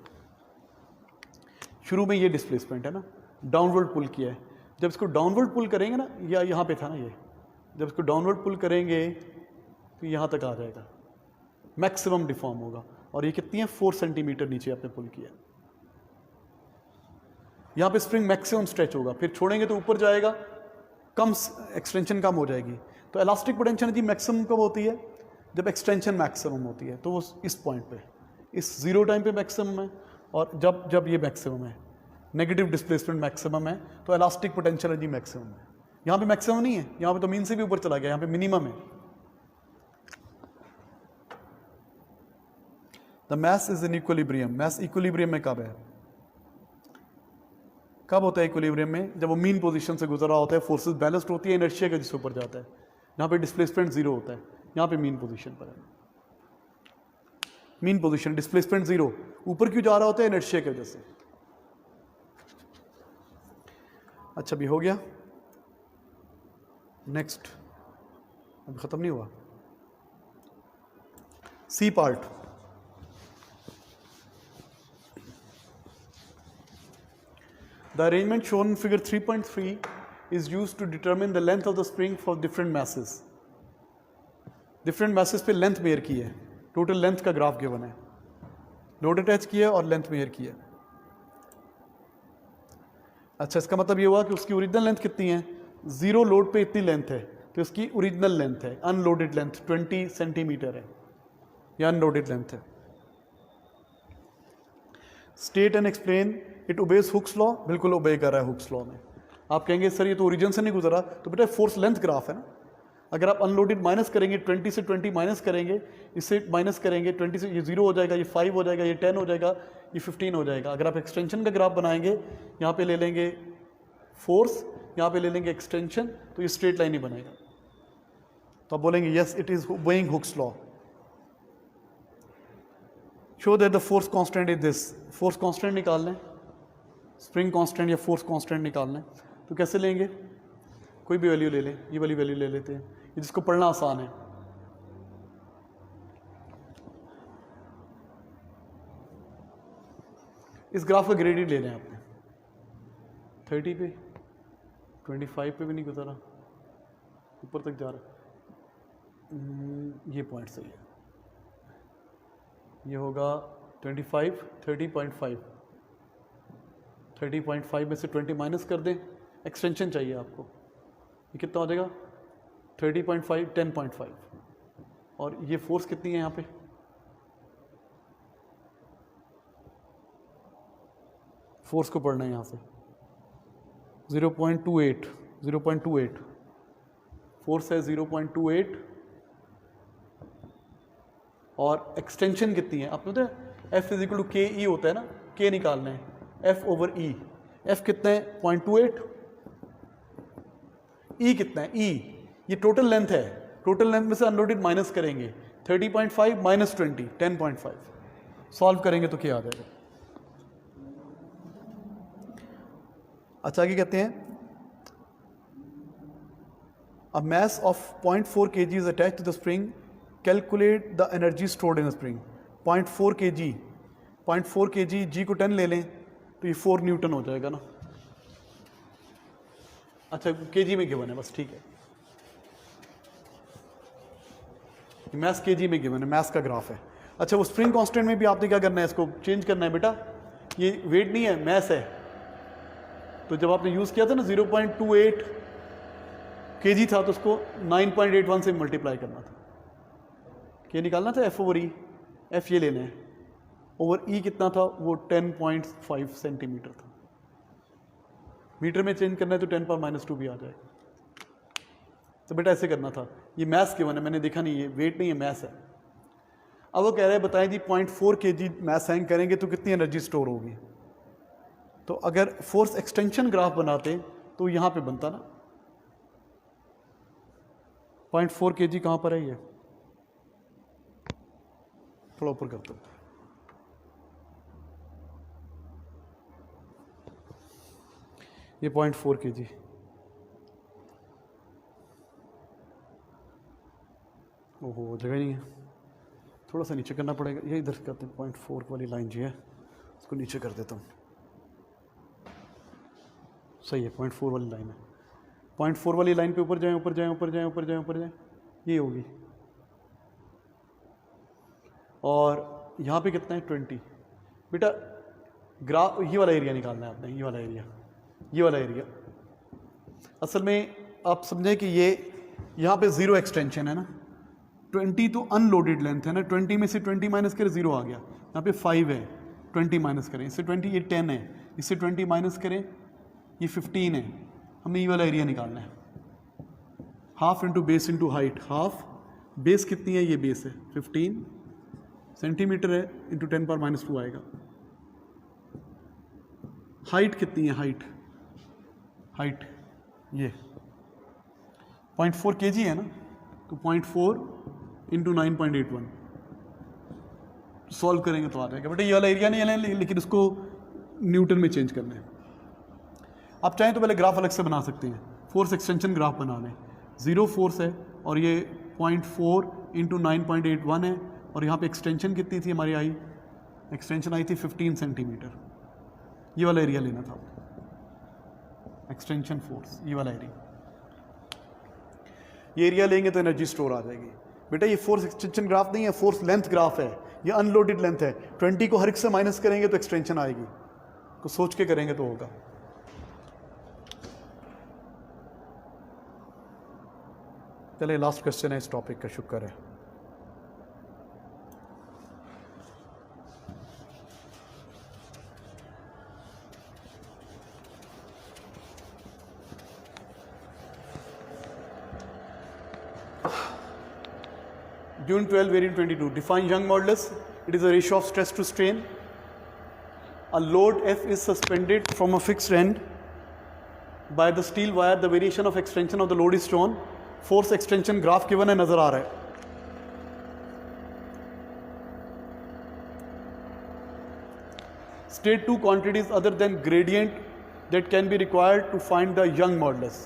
शुरू में ये डिस्प्लेसमेंट है ना, डाउनवर्ड पुल किया है। जब इसको डाउनवर्ड पुल करेंगे ना, या यहां पे था ना ये, जब इसको डाउनवर्ड पुल करेंगे तो यहां तक आ जाएगा, मैक्सिमम डिफॉर्म होगा। और ये कितनी है? 4 सेंटीमीटर नीचे आपने पुल किया। यहां पे स्प्रिंग मैक्सिमम स्ट्रेच होगा, फिर छोड़ेंगे तो ऊपर जाएगा, कम एक्सटेंशन कम हो जाएगी। तो इलास्टिक पोटेंशियल एनर्जी मैक्सिमम कब होती है? जब एक्सटेंशन मैक्सिमम होती है। तो वो इस पॉइंट पे, इस जीरो टाइम पे मैक्सिमम है, और जब ये मैक्सिमम है, नेगेटिव डिस्प्लेसमेंट मैक्सिमम है, तो इलास्टिक पोटेंशियल एनर्जी मैक्सिमम है। यहाँ पे मैक्सिमम नहीं है, यहाँ पे तो मीन से भी ऊपर चला गया, यहाँ पे मिनिमम है। The mass is in equilibrium. Mass equilibrium में कब है? कब होता है इक्विलिब्रियम में? जब वो मीन पोजीशन से गुजर रहा होता है, फोर्सेस बैलेंस्ड होती है, इनर्शिया के जिससे ऊपर जाता है। यहाँ पे डिस्प्लेसमेंट जीरो होता है, यहाँ पे मीन पोजीशन पर है। मीन पोजीशन, डिस्प्लेसमेंट जीरो, ऊपर क्यों जा रहा होता है? इनर्शिया की वजह से। अच्छा, भी हो गया। नेक्स्ट, अब खत्म नहीं हुआ। C part. The arrangement shown in figure 3.3 is used to determine the length of the spring for different masses. Different masses पे length मेयर की है, total length का ग्राफ गिवन है, लोड अटैच किया और लेंथ मेयर की है। अच्छा, इसका मतलब ये हुआ कि उसकी ओरिजिनल लेंथ कितनी है? 0 लोड पे इतनी लेंथ है, तो इसकी ओरिजिनल लेंथ है, अनलोडेड लेंथ 20 सेंटीमीटर है, या अनलोडेड लेंथ है। State and explain it obeys Hooke's law. बिल्कुल ओबे कर रहा है हुक्स लॉ में। आप कहेंगे सर ये तो ओरिजिन से नहीं गुजरा, तो बेटा फोर्स लेंथ ग्राफ है ना। अगर आप अनलोडेड माइनस करेंगे, 20 से 20 माइनस करेंगे, इससे माइनस करेंगे 20 से, ये 0 हो जाएगा, ये 5 हो जाएगा, ये 10 हो जाएगा, ये 15 हो जाएगा। अगर आप एक्सटेंशन का ग्राफ बनाएंगे, यहाँ पे ले लेंगे फोर्स, यहाँ पे ले लेंगे एक्सटेंशन, तो ये स्ट्रेट लाइन ही बनेगा। तो आप बोलेंगे yes it is obeying Hooke's law. Show that the force constant is this. Force constant निकाल लें, स्प्रिंग कांस्टेंट या फोर्स कांस्टेंट निकालना है, तो कैसे लेंगे? कोई भी वैल्यू ले लें, ये वाली वैल्यू ले लेते हैं। ये जिसको पढ़ना आसान है। इस ग्राफ का ग्रेडियंट ले रहे हैं आपने 30 पे, 25 पे भी नहीं गुजरा, ऊपर तक जा रहा है। ये पॉइंट सही है, ये होगा 25, 30.5, 30.5 में से 20 माइनस कर दें, एक्सटेंशन चाहिए आपको, ये कितना हो जाएगा 30.5, 10.5, और ये फोर्स कितनी है यहाँ पे, फोर्स को पढ़ना है यहाँ से 0.28, 0.28 फोर्स है 0.28, और एक्सटेंशन कितनी है आपको पता है, F is equal to k ई होता है ना, के निकालना है F ओवर ई, F कितना है 0.28, E कितना है E, ये टोटल लेंथ है, टोटल लेंथ में से अनलोडेड माइनस करेंगे 30.5 माइनस 20, 10.5, सॉल्व करेंगे तो क्या आ जाएगा। अच्छा आगे कहते हैं अ mass of 0.4 kg is attached to the spring, calculate the energy stored in spring. 0.4 kg, 0.4 kg, जी को 10 ले लें तो ये 4 न्यूटन हो जाएगा ना। अच्छा केजी में गिवन है बस, ठीक है, मैथ्स केजी में गिवन है, मैथ्स का ग्राफ है। अच्छा वो स्प्रिंग कांस्टेंट में भी आपने क्या करना है, इसको चेंज करना है बेटा, ये वेट नहीं है मैथ है। तो जब आपने यूज़ किया था ना 0.28 kg था तो उसको 9.81 से मल्टीप्लाई करना था, क्या निकालना था F ओवर E, F ये लेना है, ओवर E कितना था वो 10.5 सेंटीमीटर था, मीटर में चेंज करना है तो 10 पावर माइनस 2 भी आ जाएगा। तो बेटा ऐसे करना था, ये मैथ्स गिवन है, मैंने देखा नहीं, ये वेट नहीं है मैथ्स है। अब वो कह रहे हैं बताएं जी 0.4 kg मैथ्स हैंग करेंगे तो कितनी एनर्जी स्टोर होगी। तो अगर फोर्स एक्सटेंशन ग्राफ बनाते तो यहाँ पे बनता ना, 0.4 kg कहाँ पर है, ये थोड़ा ऊपर करते, ये 0.4 kg, ओहो जगह नहीं है, थोड़ा सा नीचे करना पड़ेगा, ये इधर करते हैं 0.4 वाली लाइन जी है उसको नीचे कर देता हूँ, सही है 0.4 वाली लाइन है, 0.4 वाली लाइन पे ऊपर जाएं, ऊपर जाएं, ऊपर जाएं, ऊपर जाएं, ऊपर जाएं, ये होगी, और यहाँ पे कितना है 20। बेटा ग्राफ ये वाला एरिया निकालना है आपने, ये वाला एरिया, ये वाला एरिया, असल में आप समझें कि ये यहाँ पे 0 एक्सटेंशन है ना, 20 तो अनलोडेड लेंथ है ना, 20 में से 20 माइनस करें 0 आ गया, यहाँ पे 5 है, 20 माइनस करें, इससे 20 ये 10 है, इससे 20 माइनस करें ये 15 है, हमें ये वाला एरिया निकालना है, half into base into height, half base कितनी है, ये बेस है 15 सेंटीमीटर है, इंटू 10 पावर माइनस 2 आएगा, हाइट कितनी है, हाइट हाइट ये 0.4 kg है ना, तो 0.4 इंटू 9.81 सॉल्व करेंगे तो आ जाएगा। बेटा ये वाला एरिया नहीं है लेकिन उसको न्यूटन में चेंज करना है। आप चाहें तो पहले ग्राफ अलग से बना सकते हैं, फोर्स एक्सटेंशन ग्राफ बना लें, 0 फोर्स है और ये 0.4 इंटू 9.81 है, और यहाँ पे एक्सटेंशन कितनी थी हमारी आई, एक्सटेंशन आई थी 15 सेंटीमीटर, ये वाला एरिया लेना था एक्सटेंशन फोर्स, ये वाला एरिया, ये एरिया लेंगे तो एनर्जी स्टोर आ जाएगी। बेटा ये फोर्स एक्सटेंशन ग्राफ नहीं है, फोर्स लेंथ ग्राफ है, ये अनलोडेड लेंथ है, 20 को हर एक से माइनस करेंगे तो एक्सटेंशन आएगी, तो सोच के करेंगे तो होगा। चलिए लास्ट क्वेश्चन है इस टॉपिक का, शुक्र है। June 12, variant 22. Define Young modulus. It is a ratio of stress to strain. A load F is suspended from a fixed end by the steel wire. The variation of extension of the load is shown. Force extension graph given है, नजर आ रहा है। State two quantities other than gradient that can be required to find the Young modulus.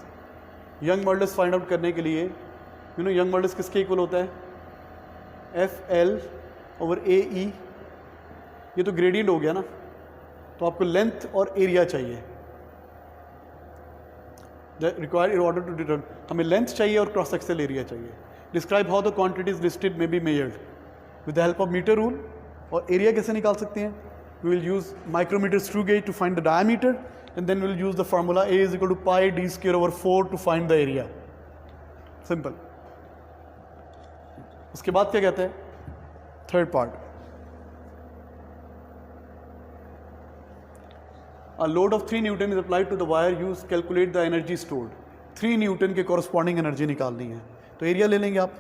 Young modulus find out करने के लिए you know young models किसके equal होता है? एफ एल ओवर ए ई। ये तो ग्रेडियंट हो गया ना, तो आपको लेंथ और एरिया चाहिए required in order to determine. हमें लेंथ चाहिए और क्रॉस सेक्शनल एरिया चाहिए। Describe how the quantities listed may be measured with the help of metre rule. और एरिया कैसे निकाल सकते हैं? We will use micrometer screw gauge to find the diameter and then will use the formula A is equal to pi d square over 4 to find the area. Simple. उसके बाद क्या कहते हैं? Third part, a load of 3 Newton is applied to the wire used calculate the energy stored। 3 Newton के corresponding energy निकालनी है, तो area ले लेंगे आप।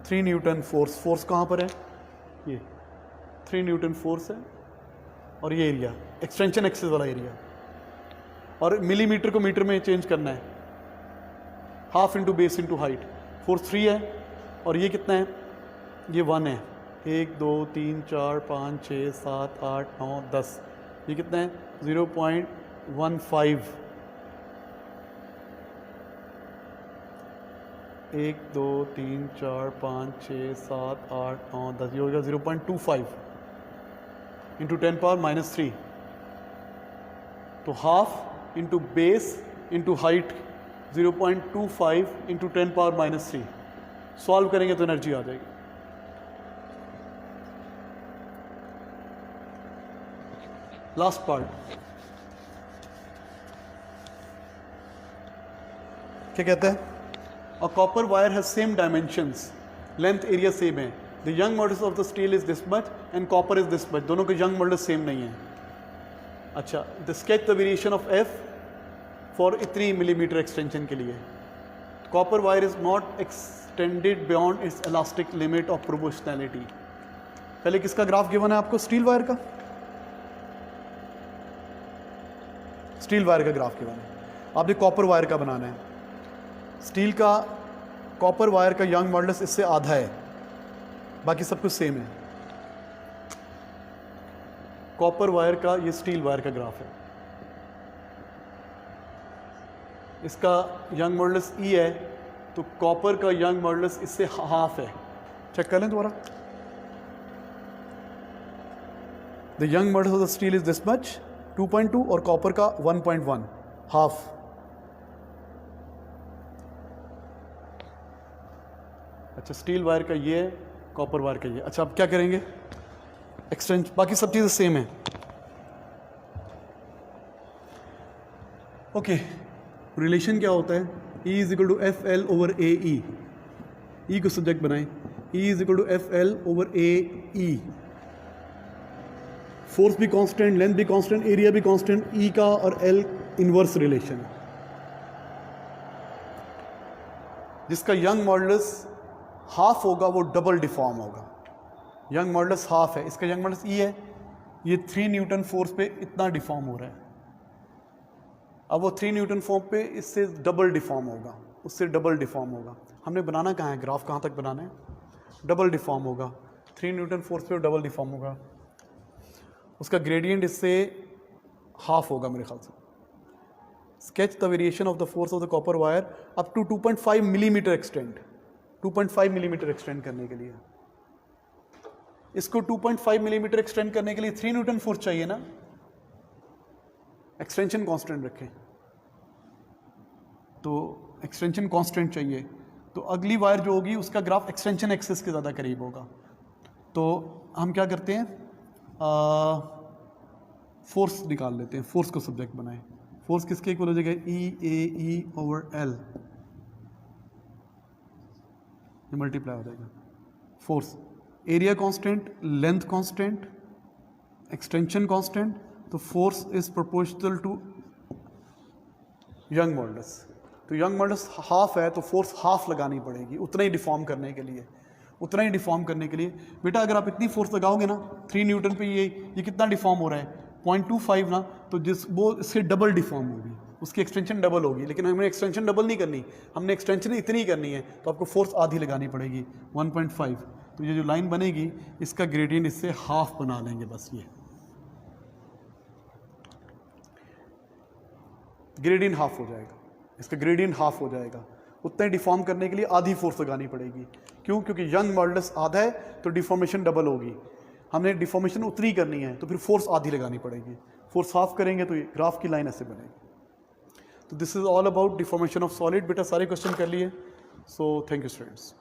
3 न्यूटन फोर्स, फोर्स कहाँ पर है? ये 3 न्यूटन फोर्स है और ये एरिया एक्सटेंशन एक्सिस वाला एरिया। और मिलीमीटर को मीटर में चेंज करना है, half into base into height. Force 3 है और ये कितना है? ये 1 है। 1 2 3 4 5 6 7 8 9 10। ये कितना है? 0.15। 1 2 3 4 5 6 7 8 9 10। ये होगा 0.25 इंटू 10 पावर माइनस 3। तो half into base into height 0.25 into 10 power minus 3। Solve करेंगे तो एनर्जी आ जाएगी। लास्ट पार्ट क्या कहता है? A copper wire has same dimensions, length area same है। The Young modulus of the steel is this much and copper is this much. दोनों के यंग मॉडल्स सेम नहीं है। अच्छा, the sketch the variation of F for इतनी millimetre extension के लिए। Copper wire is not extended beyond its elastic limit of proportionality. पहले किसका ग्राफ गिवन है आपको? स्टील वायर का। स्टील वायर का ग्राफ गिवन है, आपने कॉपर वायर का बनाना है। स्टील का, कॉपर वायर का यंग मॉडल्स इससे आधा है, बाकी सब कुछ सेम है। कॉपर वायर का, ये स्टील वायर का ग्राफ है। इसका यंग मॉडल्स ई है, तो कॉपर का यंग मॉडल्स इससे हाफ है। चेक कर लें दोबारा। The Young modulus of the steel is this much 2.2 और कॉपर का 1.1, हाफ। अच्छा, स्टील वायर का ये है, कॉपर वायर का ये। अच्छा, अब क्या करेंगे? एक्सटेंड, बाकी सब चीज़ें सेम है। ओके, रिलेशन क्या होता है? E is equal to F L over A E. E को सब्जेक्ट बनाएं। E is equal to F L over A E. Force भी कांस्टेंट, लेंथ भी कांस्टेंट, एरिया भी कांस्टेंट। E का और L इनवर्स रिलेशन। जिसका यंग मॉडल्स हाफ होगा वो डबल डिफॉर्म होगा। यंग मॉडल्स हाफ है, इसका यंग मॉडल्स E है, ये 3 न्यूटन फोर्स पे इतना डिफॉर्म हो रहा है। अब वो 3 न्यूटन फोर्स पे इससे डबल डिफॉर्म होगा, उससे डबल डिफॉर्म होगा। हमने बनाना कहाँ है? ग्राफ कहाँ तक बनाना है? डबल डिफॉर्म होगा। 3 न्यूटन फोर्स पे डबल डिफॉर्म होगा। उसका ग्रेडियंट इससे हाफ होगा मेरे ख्याल से। Sketch the variation of the force of the copper wire up to 2.5 millimetre extend. 2.5 millimetre extend करने के लिए, इसको 2.5 मिलीमीटर एक्सटेंड करने के लिए 3 न्यूटन फोर्स चाहिए ना। एक्सटेंशन कांस्टेंट रखें, तो एक्सटेंशन कांस्टेंट चाहिए, तो अगली वायर जो होगी उसका ग्राफ एक्सटेंशन एक्सिस के ज़्यादा करीब होगा। तो हम क्या करते हैं? फोर्स निकाल लेते हैं, फोर्स को सब्जेक्ट बनाएं। फोर्स किसके इक्वल हो जाएगा? E ओवर L, ये मल्टीप्लाई हो जाएगा। Force, area constant, length constant, extension constant, तो force is proportional to Young modulus. तो यंग मॉडल्स हाफ है, तो फोर्स हाफ लगानी पड़ेगी उतना ही डिफॉर्म करने के लिए। उतना ही डिफॉर्म करने के लिए बेटा अगर आप इतनी फोर्स लगाओगे ना 3 न्यूटन पे, ये कितना डिफॉर्म हो रहा है? 0.25 ना, तो वो इससे डबल डिफॉर्म होगी, उसकी एक्सटेंशन डबल होगी। लेकिन हमें एक्सटेंशन डबल नहीं करनी, हमने एक्सटेंशन इतनी करनी है, तो आपको फोर्स आधी लगानी पड़ेगी 1.5। तो ये जो लाइन बनेगी इसका ग्रेडियंट इससे हाफ बना लेंगे, बस ये ग्रेडियंट हाफ हो जाएगा, इसका ग्रेडियंट हाफ हो जाएगा। उतना ही डिफॉर्म करने के लिए आधी फोर्स लगानी पड़ेगी। क्यों? क्योंकि यंग मॉडुलस आधा है तो डिफॉर्मेशन डबल होगी। हमने डिफॉर्मेशन उतनी करनी है तो फिर फोर्स आधी लगानी पड़ेगी। फोर्स हाफ करेंगे तो ये ग्राफ की लाइन ऐसे बनेगी। तो this is all about deformation of solid. बेटा सारे क्वेश्चन कर लिए। So thank you students.